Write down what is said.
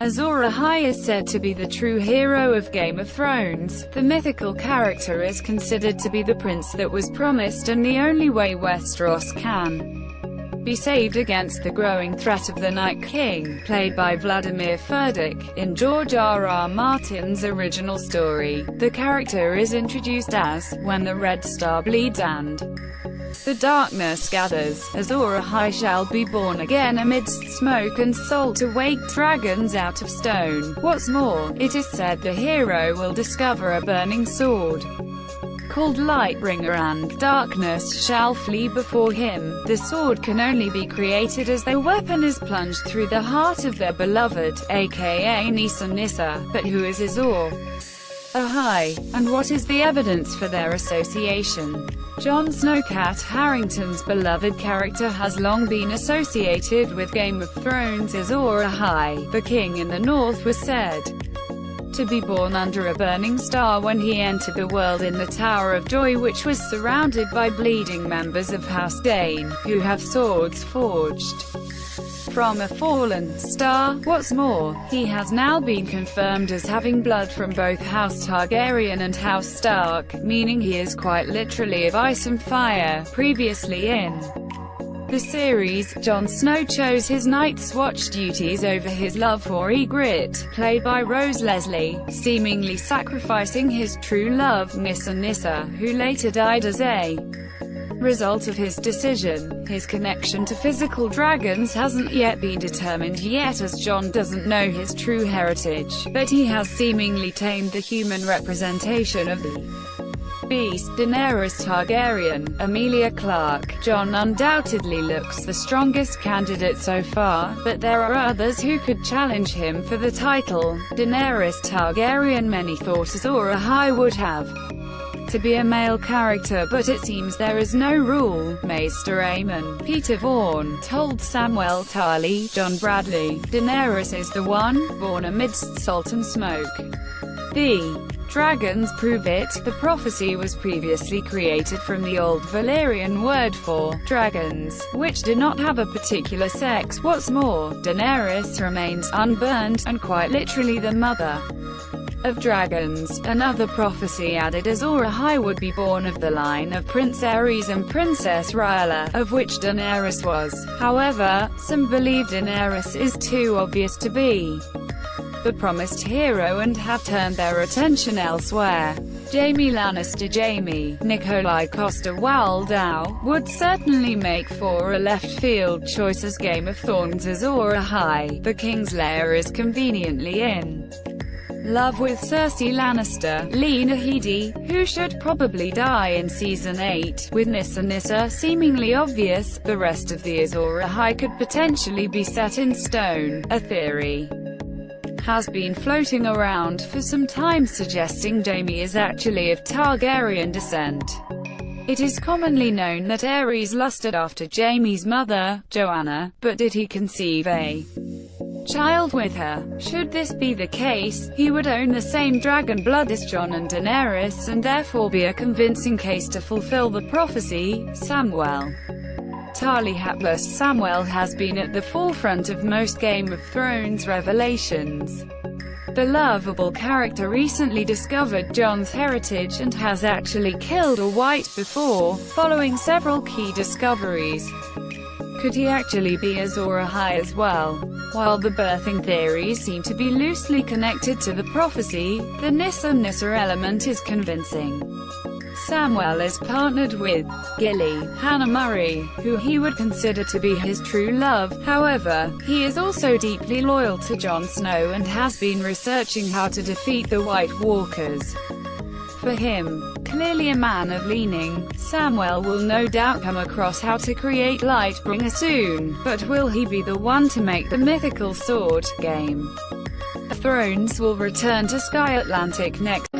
Azor Ahai is said to be the true hero of Game of Thrones. The mythical character is considered to be the prince that was promised and the only way Westeros can be saved against the growing threat of the Night King, played by Vladimir Furdik. In George R.R. Martin's original story, the character is introduced as, when the Red Star bleeds and the darkness gathers, Azor Ahai shall be born again amidst smoke and salt to wake dragons out of stone. What's more, it is said the hero will discover a burning sword called Lightbringer, and darkness shall flee before him. The sword can only be created as the weapon is plunged through the heart of their beloved, aka Nissa, but who is Azor Ahai, and what is the evidence for their association? Jon Snow. Kit Harington's beloved character has long been associated with Game of Thrones. Azor Ahai, the king in the north, was said to be born under a burning star when he entered the world in the Tower of Joy, which was surrounded by bleeding members of House Dane, who have swords forged from a fallen star. What's more, he has now been confirmed as having blood from both House Targaryen and House Stark, meaning he is quite literally of ice and fire. Previously in the series, Jon Snow chose his Night's Watch duties over his love for Ygritte, played by Rose Leslie, seemingly sacrificing his true love, Nissa, who later died as a result of his decision. His connection to physical dragons hasn't yet been determined yet, as Jon doesn't know his true heritage, but he has seemingly tamed the human representation of the beast. Daenerys Targaryen, Emilia Clarke. Jon undoubtedly looks the strongest candidate so far, but there are others who could challenge him for the title. Daenerys Targaryen. Many thought Azor Ahai would have to be a male character, but it seems there is no rule. Maester Aemon. Peter Vaughan told Samuel Tarly. John Bradley. Daenerys is the one, born amidst salt and smoke. The dragons prove it. The prophecy was previously created from the old Valyrian word for dragons, which do not have a particular sex. What's more, Daenerys remains unburned, and quite literally the mother of dragons. Another prophecy added Azor Ahai would be born of the line of Prince Aerys and Princess Rhaella, of which Daenerys was. However, some believe Daenerys is too obvious to be the promised hero and have turned their attention elsewhere. Jaime Lannister. Jaime Nikolai Coster-Waldau would certainly make for a left-field choice as Game of Thrones. Azor Ahai, the Kingslayer, is conveniently in love with Cersei Lannister, Lena Headey, who should probably die in Season 8, with Nissa seemingly obvious. The rest of the Azor Ahai could potentially be set in stone. A theory has been floating around for some time suggesting Jaime is actually of Targaryen descent. It is commonly known that Aerys lusted after Jaime's mother, Joanna, but did he conceive a child with her? Should this be the case, he would own the same dragon blood as Jon and Daenerys, and therefore be a convincing case to fulfill the prophecy. Samuel Tarly. Hapless Samuel has been at the forefront of most Game of Thrones revelations. The lovable character recently discovered Jon's heritage and has actually killed a White before, following several key discoveries. Could he actually be Azor Ahai as well? While the birthing theories seem to be loosely connected to the prophecy, the Nissa element is convincing. Samuel is partnered with Gilly, Hannah Murray, who he would consider to be his true love. However, he is also deeply loyal to Jon Snow and has been researching how to defeat the White Walkers. For him, clearly a man of leaning, Samuel will no doubt come across how to create Lightbringer soon, but will he be the one to make the mythical sword? Game of Thrones will return to Sky Atlantic next